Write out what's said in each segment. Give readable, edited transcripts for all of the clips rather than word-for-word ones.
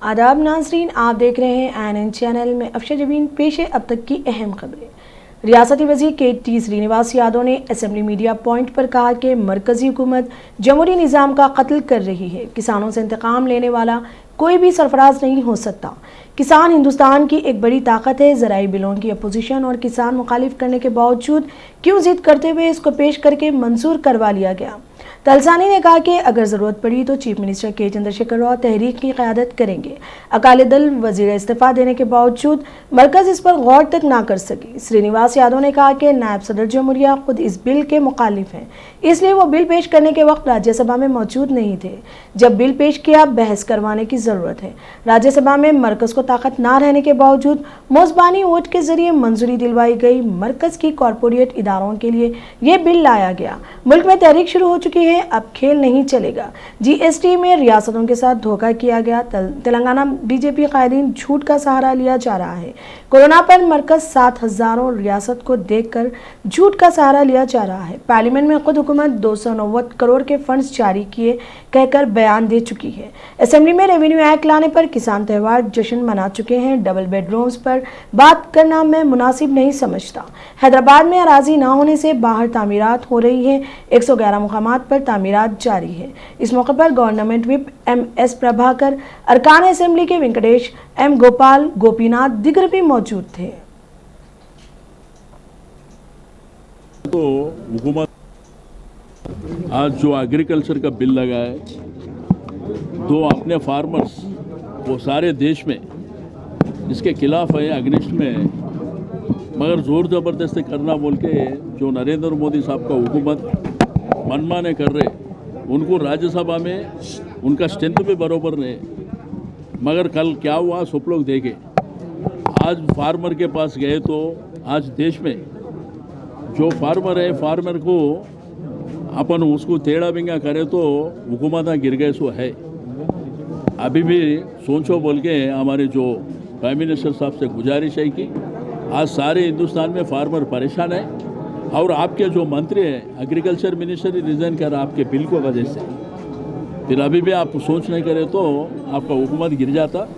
आदाब नाजरीन, आप देख रहे हैं एन चैनल में अफशा जबीन पेश है अब तक की अहम खबरें। रियासती वज़ीर के श्रीनिवास यादव ने असेंबली मीडिया पॉइंट पर कहा कि मरकजी हुकूमत जमहूरी निज़ाम का कत्ल कर रही है। किसानों से इंतकाम लेने वाला कोई भी सरफराज नहीं हो सकता। किसान हिंदुस्तान की एक बड़ी ताकत है। ज़राई बिलों की अपोजिशन और किसान मुखालिफ करने के बावजूद क्यों जिद करते हुए इसको पेश करके मंजूर करवा लिया गया। तलसानी ने कहा कि अगर ज़रूरत पड़ी तो चीफ मिनिस्टर के चंद्रशेखर राव तहरीक की क़यादत करेंगे। अकाली दल वज़ीर इस्तीफ़ा देने के बावजूद मरकज़ इस पर गौर तक ना कर सकी। श्रीनिवास यादव ने कहा कि नायब सदर जमहूरिया खुद इस बिल के मुखालिफ हैं, इसलिए वो बिल पेश करने के वक्त राज्यसभा में मौजूद नहीं थे। जब बिल पेश किया, बहस करवाने की ज़रूरत है। राज्यसभा में मरकज़ को ताकत ना रहने के बावजूद मौज़बानी वोट के जरिए मंजूरी दिलवाई गई। मरकज़ की कॉरपोरेट इदारों के लिए ये बिल लाया गया। मुल्क में तहरीक शुरू हो चुकी है, अब खेल नहीं चलेगा। जीएसटी में रियासतों के साथ धोखा किया गया। तेलंगाना बीजेपी कायदीन झूठ का सहारा लिया जा रहा है। कोरोना पर मरकज 7,000 रियासत को देखकर झूठ का सहारा लिया जा रहा है। पार्लियामेंट में खुद हुकूमत 290 करोड़ के फंड्स जारी किए कहकर बयान दे चुकी है। असेंबली में रेवेन्यू एक्ट लाने पर किसान त्यौहार जश्न मना चुके हैं। डबल बेडरूम्स पर बात करना मैं मुनासिब नहीं समझता। हैदराबाद में अराजी ना होने से बाहर तामीरात हो रही है। 111 मुकामात पर तामीरात जारी है। इस मौके पर गवर्नमेंट विप MS प्रभाकर, अरकान असेंबली के वेंकटेश M गोपाल, गोपीनाथ दिगर भी मौजूद थे। तो हुकूमत आज जो एग्रीकल्चर का बिल लगा है, तो अपने फार्मर्स वो सारे देश में इसके खिलाफ है, अगेंस्ट में है, मगर जोर ज़बरदस्ती करना बोल के जो नरेंद्र मोदी साहब का हुकूमत मनमाने कर रहे, उनको राज्यसभा में उनका स्ट्रेंथ भी बराबर नहीं। मगर कल क्या हुआ सब लोग देखे। आज फार्मर के पास गए तो आज देश में जो फार्मर है, फार्मर को अपन उसको टेढ़ा बिंगा करे तो हुकूमत गिर गए सो है। अभी भी सोचो बोल के हमारे जो प्राइम मिनिस्टर साहब से गुजारिश है कि आज सारे हिंदुस्तान में फार्मर परेशान है और आपके जो मंत्री हैं एग्रीकल्चर मिनिस्टर रिजाइन कर आपके बिल को वजह से, फिर अभी भी आप सोच नहीं करें तो आपका हुकूमत गिर जाता।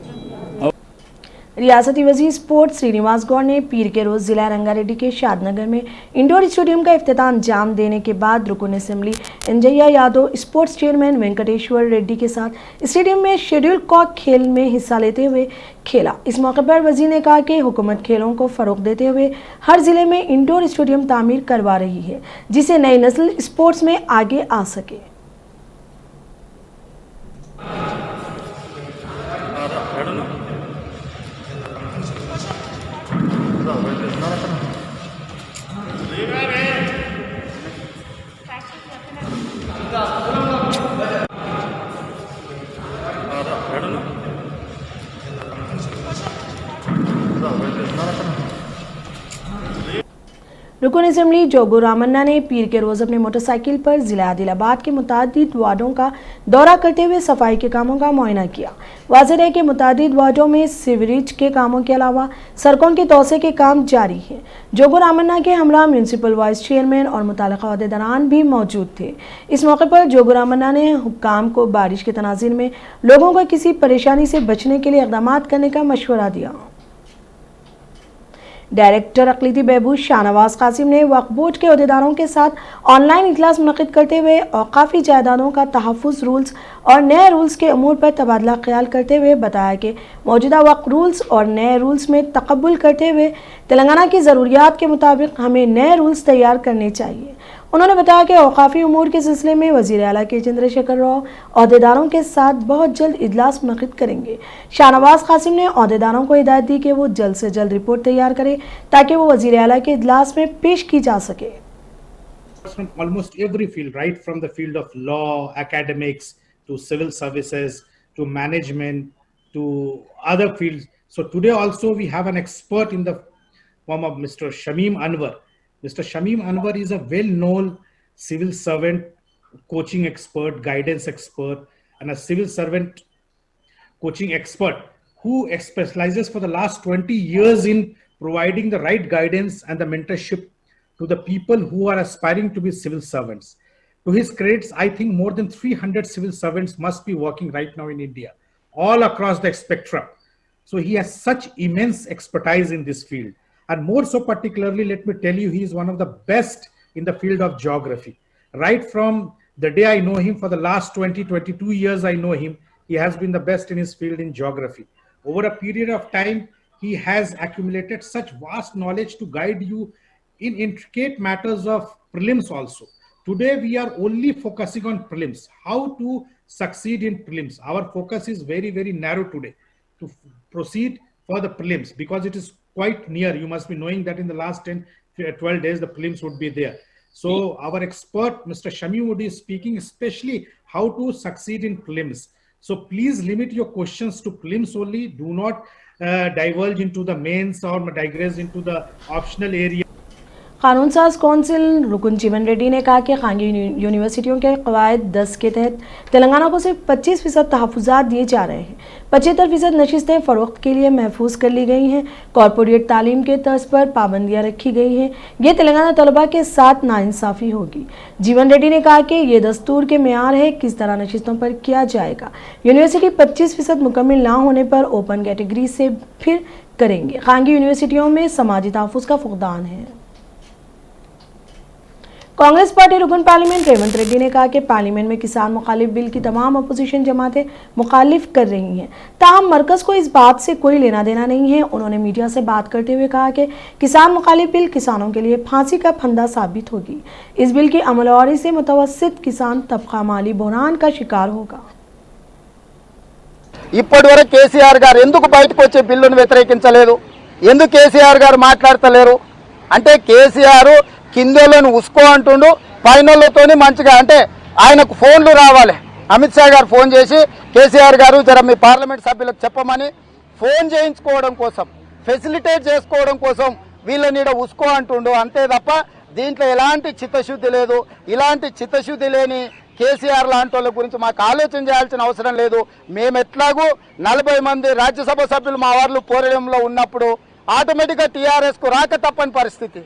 रियासती वज़ीर स्पोर्ट्स श्रीनिवास गौड़ ने पीर के रोज़ जिला रंगारेड्डी के शादनगर में इंडोर स्टेडियम का इफ्तिताह अंजाम देने के बाद रुकन assembly Anjaiah Yadav, sports chairman Venkateshwar Reddy के साथ स्टेडियम में शेड्यूल कॉक खेल में हिस्सा लेते हुए खेला। इस मौके पर वज़ीर ने कहा कि हुकूमत खेलों को फ़रोग़ देते हुए हर ज़िले में इंडोर स्टेडियम तामीर करवा रही है, जिससे नई नस्ल स्पोर्ट्स में आगे आ सके। रुकन असेंबली जोगू रामन्ना ने पीर के रोज़ अपने मोटरसाइकिल पर जिला आदिलाबाद के मुतादिद वार्डों का दौरा करते हुए सफाई के कामों का मुआयना किया। वाज़ेह है कि मुतादिद वार्डों में सीवरेज के कामों के अलावा सड़कों के तोसे के काम जारी है। जोगू रामन्ना के हमरा म्यूनसिपल वाइस चेयरमैन और मुताल्लिक़ा अहदेदारान भी मौजूद थे। इस मौके पर जोगू रामन्ना ने हुक्काम को बारिश के तनाज़ुर में लोगों को किसी परेशानी से बचने के लिए इक़दाम करने का मशवरा दिया। डायरेक्टर अक़लीती बहबूद शाहनवाज कासिम ने वक्फ बोर्ड के अहदेदारों के साथ ऑनलाइन इजलास मुनक़िद करते हुए औक़ाफ़ी जायदादों का तहफ़्फ़ुज़ रूल्स और नए रूल्स के अमूर पर तबादला ख्याल करते हुए बताया कि मौजूदा वक्फ रूल्स और नए रूल्स में तक़ब्बुल करते हुए तेलंगाना की ज़रूरियात के मुताबिक हमें नए रूल्स तैयार करने चाहिए। उन्होंने बताया कि औक़ाफ़ी उमूर के सिलसिले में वज़ीर आला के चंद्रशेखर राव अहदेदारों के साथ बहुत जल्द इजलास मुनक़िद करेंगे। शाहनवाज कासिम ने अहदेदारों को हिदायत दी कि वो जल्द से जल्द रिपोर्ट तैयार करें ताकि वो वज़ीर आला के इजलास में पेश की जा सके। From almost every field, right from the field of law, academics, to civil services, to management, to other fields. So today also we have an expert in the form of Mr. Shamim Anwar. Mr. Shamim Anwar is a well-known civil servant, coaching expert, guidance expert, and a civil servant coaching expert who specializes for the last 20 years in providing the right guidance and the mentorship to the people who are aspiring to be civil servants. To his credits, I think more than 300 civil servants must be working right now in India. all across the spectrum. So he has such immense expertise in this field. And more so particularly, let me tell you, he is one of the best in the field of geography. Right from the day I know him, for the last 22 years I know him, he has been the best in his field in geography. Over a period of time, he has accumulated such vast knowledge to guide you in intricate matters of prelims also. Today we are only focusing on prelims, how to succeed in prelims. Our focus is very, very narrow today, to proceed for the prelims, because it is quite near. You must be knowing that in the last 10-12 days the prelims would be there. So our expert Mr. Shamim Woody is speaking especially how to succeed in prelims. So please limit your questions to prelims only. Do not divulge into the mains or digress into the optional area. कानून साज council रुकन जीवन रेड्डी ने कहा कि खानगी यूनिवर्सिटियों के कवायद 10 के तहत तेलंगाना को सिर्फ 25% तहफ़्फ़ुज़ात दिए जा रहे हैं। 75% नशिस्तें फ़रोख्त के लिए महफूज कर ली गई हैं। कॉरपोरेट तालीम के तर्ज पर पाबंदियाँ रखी गई हैं। ये तेलंगाना तलबा के साथ नाइंसाफ़ी होगी। जीवन रेड्डी ने कहा कि ये दस्तूर के मेयार है, किस तरह नशिस्तों पर किया जाएगा। यूनिवर्सिटी 25% मुकम्मल ना होने पर ओपन कैटेगरी से फिर करेंगे। खानगी यूनिवर्सिटियों में समाजी तहफ़्फ़ुज़ का फुक़दान है। कांग्रेस पार्टी रुकन पार्लियामेंट रेवंत रेड्डी ने कहा कि पार्लियामेंट में किसान मुखालिफ बिल की तमाम अपोजिशन जमातें मुखालिफ कर रही हैं, ताहम मरकज को इस बात से कोई लेना देना नहीं है। उन्होंने मीडिया से बात करते हुए कहा कि किसान मुखालिफ बिल किसानों के लिए फांसी का फंदा साबित होगी। इस बिल की अमलवारी से मुतवस्सित किसान तबका माली बहरान का शिकार होगा। ఇప్పటివరకు కేసీఆర్ గారు ఎందుకు బయటకు వచ్చే బిల్లును వ్యతిరేకించలేదు? ఎందుకు కేసీఆర్ గారు మాట్లాడతలేరు? అంటే కేసీఆర్ కిందోళ్ళను ఉసుకో అంటుండు, పైనోళ్ళతోని మంచిగా అంటే ఆయనకు ఫోన్లు రావాలి. అమిత్ షా గారు ఫోన్ చేసి కేసీఆర్ గారు జర మీ పార్లమెంట్ సభ్యులకు చెప్పమని ఫోన్ చేయించుకోవడం కోసం, ఫెసిలిటేట్ చేసుకోవడం కోసం వీళ్ళని ఉసుకో అంటుండు. అంతే తప్ప దీంట్లో ఎలాంటి చిత్తశుద్ధి లేదు. ఇలాంటి చిత్తశుద్ధి లేని కేసీఆర్ లాంటి వాళ్ళ గురించి మాకు ఆలోచన చేయాల్సిన అవసరం లేదు. మేము ఎట్లాగూ 40 మంది రాజ్యసభ సభ్యులు మా వాళ్ళు పోరాటంలో ఉన్నప్పుడు ఆటోమేటిక్గా టీఆర్ఎస్కు రాక తప్పని పరిస్థితి.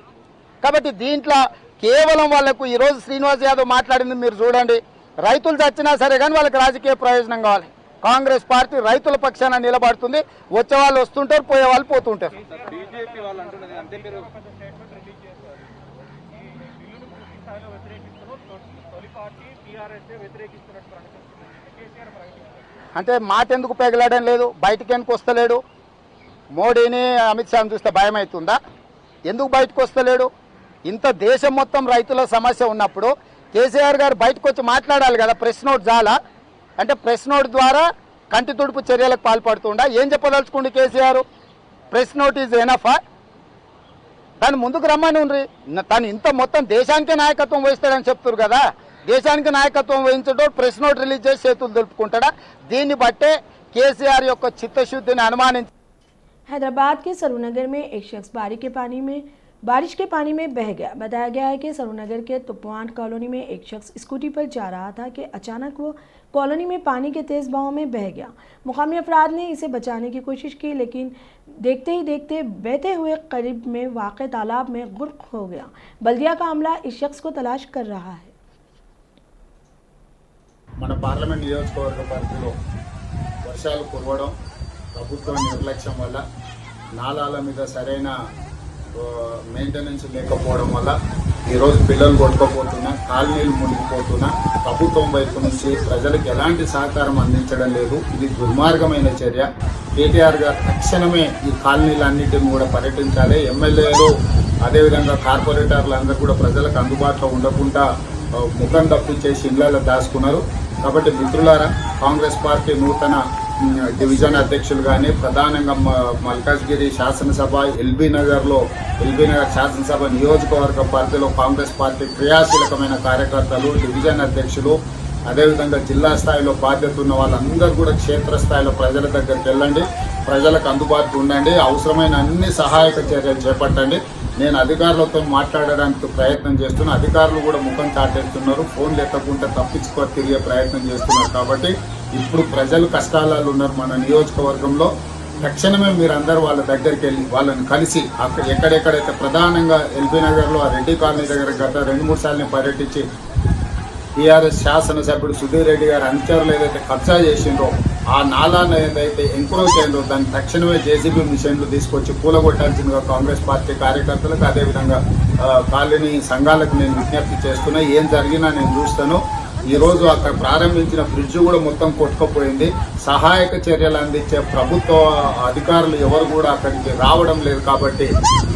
కాబట్టి దీంట్లో కేవలం వాళ్ళకు ఈరోజు శ్రీనివాస్ యాదవ్ మాట్లాడింది మీరు చూడండి. రైతులు చచ్చినా సరే కానీ వాళ్ళకి రాజకీయ ప్రయోజనం కావాలి. కాంగ్రెస్ పార్టీ రైతుల పక్షాన నిలబడుతుంది. వచ్చే వాళ్ళు వస్తుంటారు, పోయే వాళ్ళు పోతుంటారు. అంటే మాట ఎందుకు పెగలడం లేదు, బయటికి ఎందుకు వస్తలేడు? మోడీని అమిత్ షాని చూస్తే భయం అవుతుందా? ఎందుకు బయటకు వస్తలేడు? ఇంత దేశం మొత్తం రైతుల సమస్య ఉన్నప్పుడు కేసీఆర్ గారు బయటకు వచ్చి మాట్లాడాలి కదా. ప్రెస్ నోట్ చాలా అంటే ప్రెస్ నోట్ ద్వారా కంటి తుడుపు చర్యలకు పాల్పడుతుండా? ఏం చెప్పదలుచుకోండి కేసీఆర్? ప్రెస్ నోట్ ఈజ్ ఎనఫా? దాన్ని ముందుకు రమ్మని ఉండ్రి. తను ఇంత మొత్తం దేశానికే నాయకత్వం వహిస్తాడని చెప్తారు కదా. దేశానికి నాయకత్వం వహించడం ప్రెస్ నోట్ రిలీజ్ చేసి చేతులు దులుపుకుంటాడా? దీన్ని బట్టే కేసీఆర్ యొక్క చిత్తశుద్ధిని అనుమానించి हैदराबाद के सरूनगर में एक शख्स बारिश के पानी में बह गया। बताया गया है कि सरूनगर के तुपवान कॉलोनी में एक शख्स स्कूटी पर जा रहा था कि अचानक वो कॉलोनी में पानी के तेज़ बहाव में बह गया। मुकामी अफराद ने इसे बचाने की कोशिश की, लेकिन देखते ही देखते बहते हुए करीब में वाक़ तालाब में गुर्क हो गया। बल्दिया का अमला इस शख्स को तलाश कर रहा है। మన పార్లమెంట్ నియోజకవర్గ పరిధిలో వర్షాలు కురవడం, ప్రభుత్వ నిర్లక్ష్యం వల్ల నాలాల మీద సరైన మెయింటెనెన్స్ లేకపోవడం వల్ల ఈరోజు పిల్లలు కొట్టుకుపోతున్నా, కాలనీలు మునిగిపోతున్నా, ప్రభుత్వం వైపు నుంచి ప్రజలకు ఎలాంటి సహకారం అందించడం లేదు. ఇది దుర్మార్గమైన చర్య. కేటీఆర్ గారు తక్షణమే ఈ కాలనీలన్నింటిని కూడా పర్యటించాలి. ఎమ్మెల్యేలు అదేవిధంగా కార్పొరేటర్లు అందరూ కూడా ప్రజలకు అందుబాటులో ఉండకుండా ముఖం తప్పించేసి ఇళ్లలో దాచుకున్నారు. కాబట్టి మిత్రులారా, కాంగ్రెస్ పార్టీ నూతన డివిజన్ అధ్యక్షులు కానీ ప్రధానంగా మల్కాజ్గిరి శాసనసభ ఎల్బీ నగర్ శాసనసభ నియోజకవర్గ పరిధిలో కాంగ్రెస్ పార్టీ క్రియాశీలకమైన కార్యకర్తలు, డివిజన్ అధ్యక్షులు, అదేవిధంగా జిల్లా స్థాయిలో బాధ్యత ఉన్న వాళ్ళందరూ కూడా క్షేత్రస్థాయిలో ప్రజల దగ్గరికి వెళ్ళండి, ప్రజలకు అందుబాటులో ఉండండి, అవసరమైన అన్ని సహాయక చర్యలు చేపట్టండి. నేను అధికారులతో మాట్లాడడానికి ప్రయత్నం చేస్తున్నా, అధికారులు కూడా ముఖం చాటేస్తున్నారు, ఫోన్లు ఎత్తకుంటే తప్పించుకో తిరిగే ప్రయత్నం చేస్తున్నారు. కాబట్టి ఇప్పుడు ప్రజలు కష్టాలలో ఉన్నారు మన నియోజకవర్గంలో. తక్షణమే మీరందరూ వాళ్ళ దగ్గరికి వెళ్ళి వాళ్ళని కలిసి అక్కడ ఎక్కడెక్కడైతే ప్రధానంగా ఎల్బీ నగర్లో ఆ రెడ్డి కాలనీ దగ్గర గత 2-3 సార్లు పర్యటించి టీఆర్ఎస్ శాసనసభ్యుడు సుధీర్ రెడ్డి గారు అనుచరులు ఏదైతే కబ్జా చేసిండ్రో ఆ నాలాను ఏదైతే ఎంక్రోచ్ అయిందో దాన్ని తక్షణమే జేసీబీ మిషన్లు తీసుకొచ్చి కూలగొట్టాల్సిందిగా కాంగ్రెస్ పార్టీ కార్యకర్తలకు అదేవిధంగా కాలనీ సంఘాలకు నేను విజ్ఞప్తి చేస్తున్నా. ఏం జరిగినా నేను చూస్తాను. ఈరోజు అక్కడ ప్రారంభించిన బ్రిడ్జ్ కూడా మొత్తం కొట్టుకుపోయింది. సహాయక చర్యలు అందించే ప్రభుత్వ అధికారులు ఎవరు కూడా అక్కడికి రావడం లేదు. కాబట్టి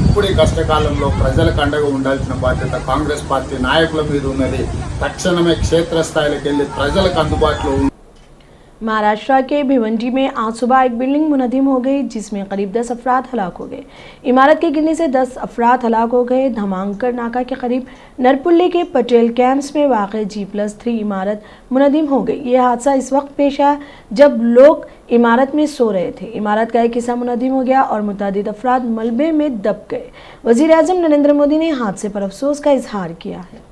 ఇప్పుడు ఈ కష్టకాలంలో ప్రజలకు అండగా ఉండాల్సిన బాధ్యత కాంగ్రెస్ పార్టీ నాయకుల మీద ఉన్నది. తక్షణమే క్షేత్రస్థాయికి వెళ్ళి ప్రజలకు అందుబాటులో महाराष्ट्र के भिवंडी में आज सुबह एक बिल्डिंग मुनहदिम हो गई जिसमें करीब 10 अफराद हलाक हो गए। इमारत के गिरने से 10 अफराद हलाक हो गए। धमांकर नाका के करीब नरपुल्ली के पटेल कैंप्स में वाक़ G+3 इमारत मुनहदिम हो गई। ये हादसा इस वक्त पेश आया जब लोग इमारत में सो रहे थे। इमारत का एक हिस्सा मुनहदिम हो गया और मुतअद्दिद अफराद मलबे में दब गए। वज़ीर आज़म नरेंद्र मोदी ने हादसे पर अफसोस का इजहार किया है।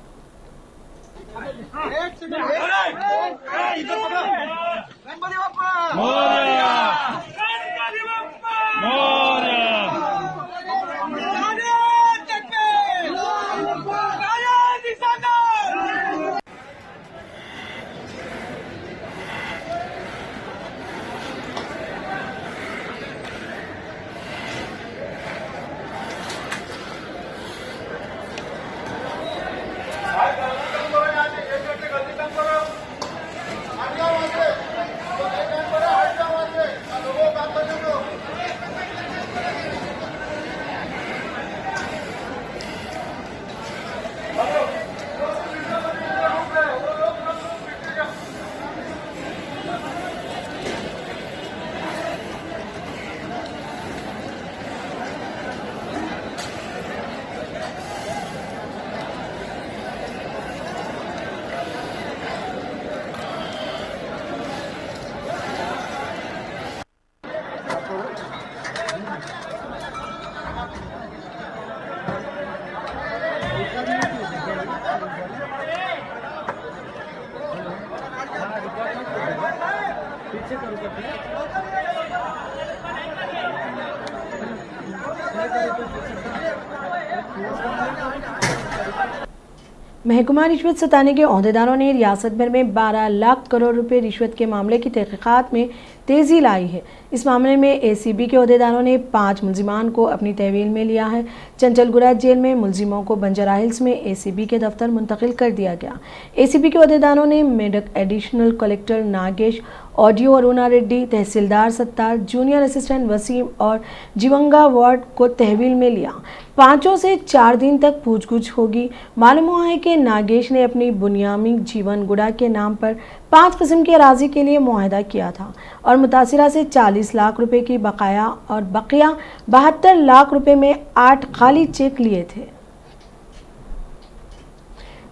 महकमा रिश्वत सताने के ओहदेदारों ने रियासत भर में 12 लाख करोड़ रुपए रिश्वत के मामले की तहकीकात में तेज़ी लाई है। इस मामले में एसीबी के ओहदेदारों ने 5 मुलजिमान को अपनी तहवील में लिया है। चंचलगुड़ा जेल में मुलजिमों को बंजारा हिल्स में एसीबी के दफ्तर मुंतकिल कर दिया गया। एसीबी के ओहदेदारों ने मेडक एडिशनल कलेक्टर नागेश, ऑडियो अरुणा रेड्डी, तहसीलदार सत्तार, जूनियर असिस्टेंट वसीम और जीवंगा वार्ड को तहवील में लिया। 5 से 4 दिन तक पूछगछ होगी। मालूम हुआ है कि नागेश ने अपनी बुनियामी जीवन गुड़ा के नाम पर 5 किस्म के अराजी के लिए मुआहदा किया था और मुतासिरा से 40 लाख रुपए की बकाया और बकिया 72 लाख रुपए में 8 खाली चेक लिए थे।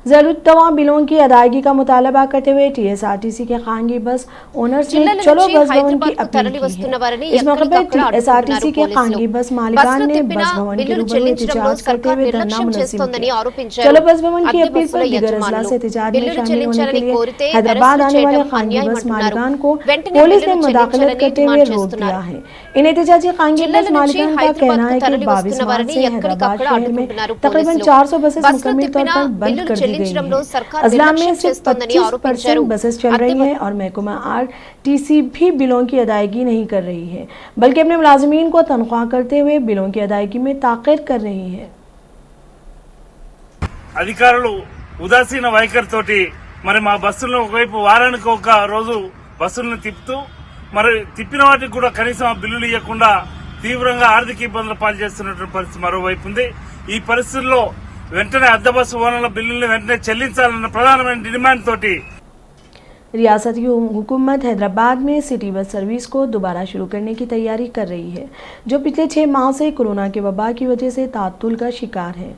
ज़रूरतमंद बिलों की अदायगी का मुतालबा करते हुए टीएसआरटीसी के खानगी बस ओनर्स ने चलो बस भवन की अपील की है। इस मौके पर टीएसआरटीसी के खानगी बस मालिकान ने बस भवन के रूबरू एहतजाज करते हुए धरना मुनज़्ज़म किया। चलो बस भवन की अपील पर दीगर अजला से एहतजाज में शामिल होने के लिए हैदराबाद आने वाले खानगी बस मालिकान को पुलिस ने मुदाखलत करते हुए रोक दिया है। इन एहतजाजी खानगी बस मालिकान का कहना है कि 22 मार्च से हैदराबाद शहर में तकरीबन 400 बसेस मुकम्मल तौर पर बंद कर दी गई हैं। अजला में सिर्फ 25% बसेस चल रही हैं और महकमा आरटीसी भी बिलों की अदायगी नहीं कर रही है, बल्कि अपने मुलाजिमीन को तनख्वाह करते हुए बिलों की अदायगी में ताख़ीर कर रही है। అధికారులు ఉదాసీన వైఖరితోటి మరి మా బస్సులను ఒకవైపు వారానికి ఒక రోజు బస్సులను తిప్పుతూ మరి తిప్పిన వాటికి కూడా కనీసం ఆ బిల్లులు ఇవ్వకుండా తీవ్రంగా ఆర్థిక ఇబ్బందులు పాల్చేస్తున్నటువంటి పరిస్థితి మరోవైపు ఉంది। ఈ పరిస్థితుల్లో వెంటనే అద్దె బస్సు ఓనర్ల బిల్లుల్ని వెంటనే చెల్లించాలన్న ప్రధానమైన డిమాండ్ తోటి रियासती हुकूमत हैदराबाद में सिटी बस सर्विस को दोबारा शुरू करने की तैयारी कर रही है, जो पिछले 6 माह से कोरोना के वबा की वजह से तातुल का शिकार है।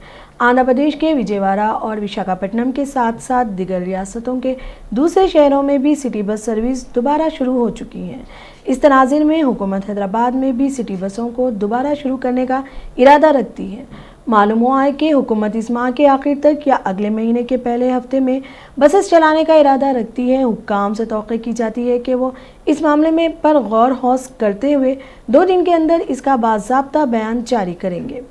आंध्र प्रदेश के विजयवाड़ा और विशाखापट्टनम के साथ साथ दिगर रियासतों के दूसरे शहरों में भी सिटी बस सर्विस दोबारा शुरू हो चुकी है। इस तनाज़ुर में हुकूमत हैदराबाद में भी सिटी बसों को दोबारा शुरू करने का इरादा रखती है। मालूम हुआ है कि हुकूमत इस माह के आखिर तक या अगले महीने के पहले हफ्ते में बसेस चलाने का इरादा रखती है। हुक्काम से तौक़ी की जाती है कि वो इस मामले में पर गौर हौस करते हुए 2 दिन के अंदर इसका बाज़ाब्ता बयान जारी करेंगे।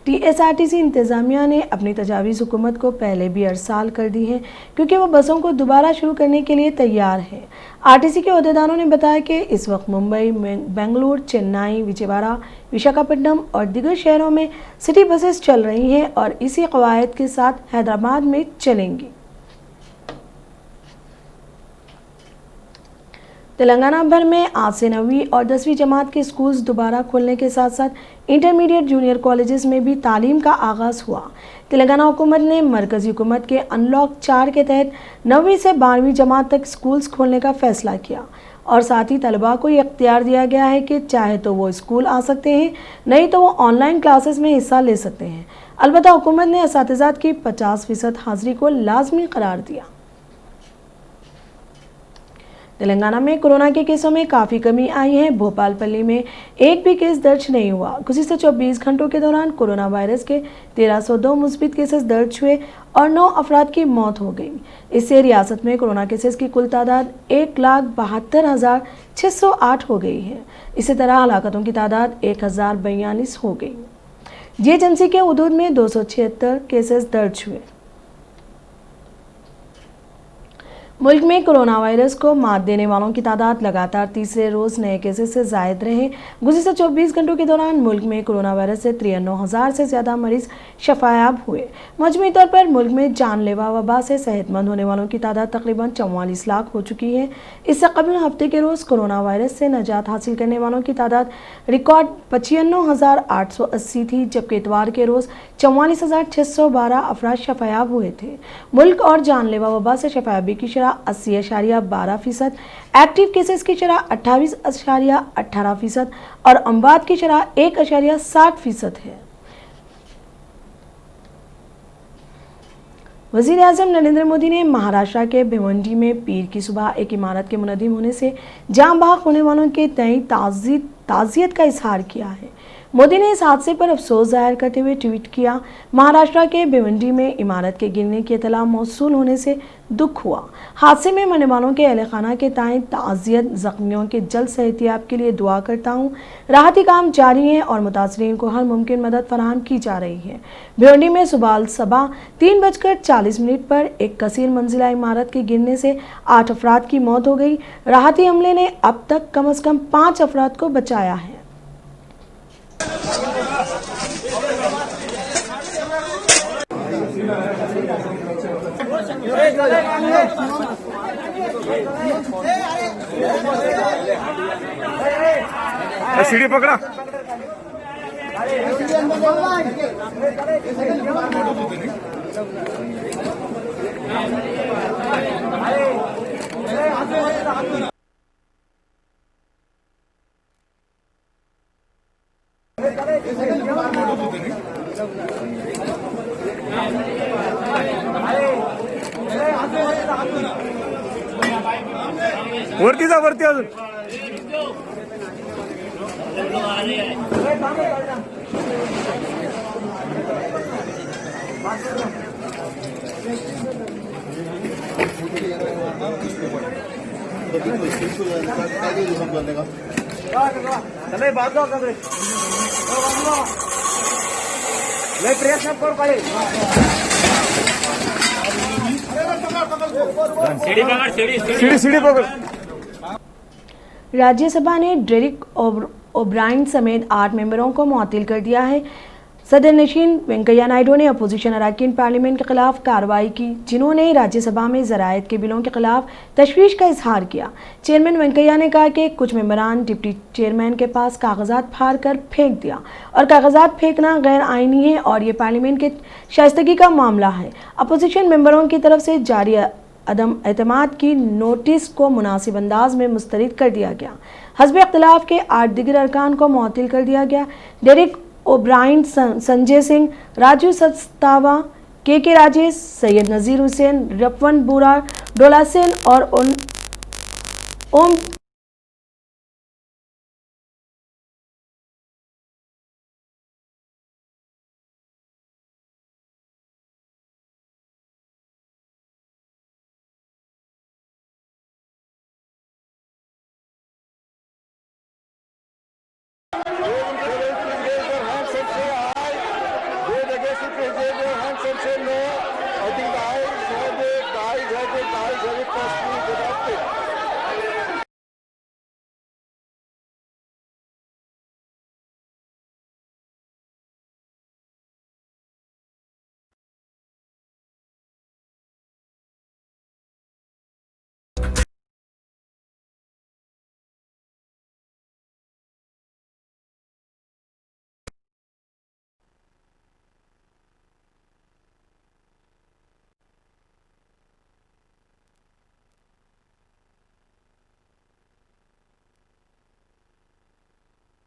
टीएसआरटीसी इंतजामिया ने अपनी तजावीज़ हुकूमत को पहले भी अरसाल कर दी हैं क्योंकि वो बसों को दोबारा शुरू करने के लिए तैयार है। आरटीसी के अहदेदारों ने बताया कि इस वक्त मुंबई, बेंगलुरु, चेन्नई, विजयवाड़ा, विशाखापट्टनम और दीगर शहरों में सिटी बसेस चल रही हैं और इसी कवायद के साथ हैदराबाद में चलेंगी। तेलंगाना भर में आज से 9वीं और 10वीं जमात के स्कूल्स दोबारा खुलने के साथ साथ इंटरमीडिएट जूनियर कॉलेजेस में भी तालीम का आगाज़ हुआ। तेलंगाना हुकूमत ने मरकज़ी हुकूमत के अनलॉक 4 के तहत 9वीं से 12वीं जमात तक स्कूल्स खोलने का फैसला किया और साथ ही तलबा को ये इख्तियार दिया गया है कि चाहे तो वो स्कूल आ सकते हैं, नहीं तो वो ऑनलाइन क्लासेस में हिस्सा ले सकते हैं। अलबत्ता हुकूमत ने असातिज़ात की 50% हाज़िरी को लाजमी करार दिया। तेलंगाना में कोरोना के केसों में काफ़ी कमी आई है। भोपालपल्ली में एक भी केस दर्ज नहीं हुआ। गुज़िश्ता 24 घंटों के दौरान कोरोना वायरस के 1302 मुस्बित केसेस दर्ज हुए और 9 अफराद की मौत हो गई। इससे रियासत में कोरोना केसेस की कुल तादाद 1,72,608 हो गई है। इसी तरह हलाकतों की तादाद 1042 हो गई। जीएचएमसी के हदूद में 276 केसेस दर्ज हुए। मुल्क में कोरोना वायरस को मात देने वालों की तादाद लगातार तीसरे रोज नए केसेस से जायद रहे। गुज़िश्ता 24 घंटों के दौरान मुल्क में कोरोना वायरस से 93,000 से ज़्यादा मरीज शफायाब हुए। मजमूई तौर पर मुल्क में जानलेवा वबा से सेहतमंद होने वालों की तादाद तकरीबन 44 लाख हो चुकी है। इससे कबल हफ्ते के रोज़ कोरोना वायरस से नजात हासिल करने वालों की तादाद रिकॉर्ड 95,880 थी, जबकि इतवार के रोज़ 44,612 अफराद शफायाब हुए थे। मुल्क और जानलेवा वबा से शफायाबी की शरह 80.12%, एक्टिव केसेस की शरह 28.18% और अमवात की शरह 1.60% है। वज़ीर आज़म नरेंद्र मोदी ने महाराष्ट्र के भिवंडी में पीर की सुबह एक इमारत के मुनद्दिम होने से जान बहक होने वालों के तय ताज़ियत का इजहार किया है। मोदी ने इस हादसे पर अफसोस जाहिर करते हुए ट्वीट किया, महाराष्ट्र के भिवंडी में इमारत के गिरने की इतला मौसूल होने से दुख हुआ। हादसे में मरने वालों के अहल खाना के ताएं ताज़ियत, जख्मियों के जल्द सेहतियाब के लिए दुआ करता हूँ। राहती काम जारी हैं और मुतासरीन को हर मुमकिन मदद फराहम की जा रही है। भिवंडी में सुबह 3:40 पर एक कसीर मंजिला इमारत के गिरने से 8 अफराद की मौत हो गई। राहती अमले ने अब तक कम अज़ कम 5 अफराद को बचाया है। सीढ़ी पकड़ा। वरती जा, वरती अजून। सीढ़ी पकड़। राज्यसभा ने डेरिक ओब्रायन समेत 8 मेंबरों को मुअत्तिल कर दिया है। सदर नशीन वेंकैया नायडू ने अपोजिशन अरकान पार्लियामेंट के खिलाफ कार्रवाई की, जिन्होंने राज्यसभा में ज़रायत के बिलों के खिलाफ तशवीश का इजहार किया। चेयरमैन वेंकैया ने कहा कि कुछ मेंबरान डिप्टी चेयरमैन के पास कागजात फाड़ कर फेंक दिया और कागजात फेंकना गैर आइनी है और ये पार्लियामेंट के शाइस्तगी का मामला है। अपोजिशन मेंबरों की तरफ से जारी अदम एतमाद की नोटिस को मुनासिब अंदाज में मुस्तरद कर दिया गया। हस्ब इख्तिलाफ के 8 दिगर अरकान को मुअत्तिल कर दिया गया। डेरिक ओब्रायन, संजय सिंह, राजू सत्तावा, के राजेश, सैयद नज़ीर हुसैन, रपवन बुरा, डोला सेन और ओम say no. I think guys have it personally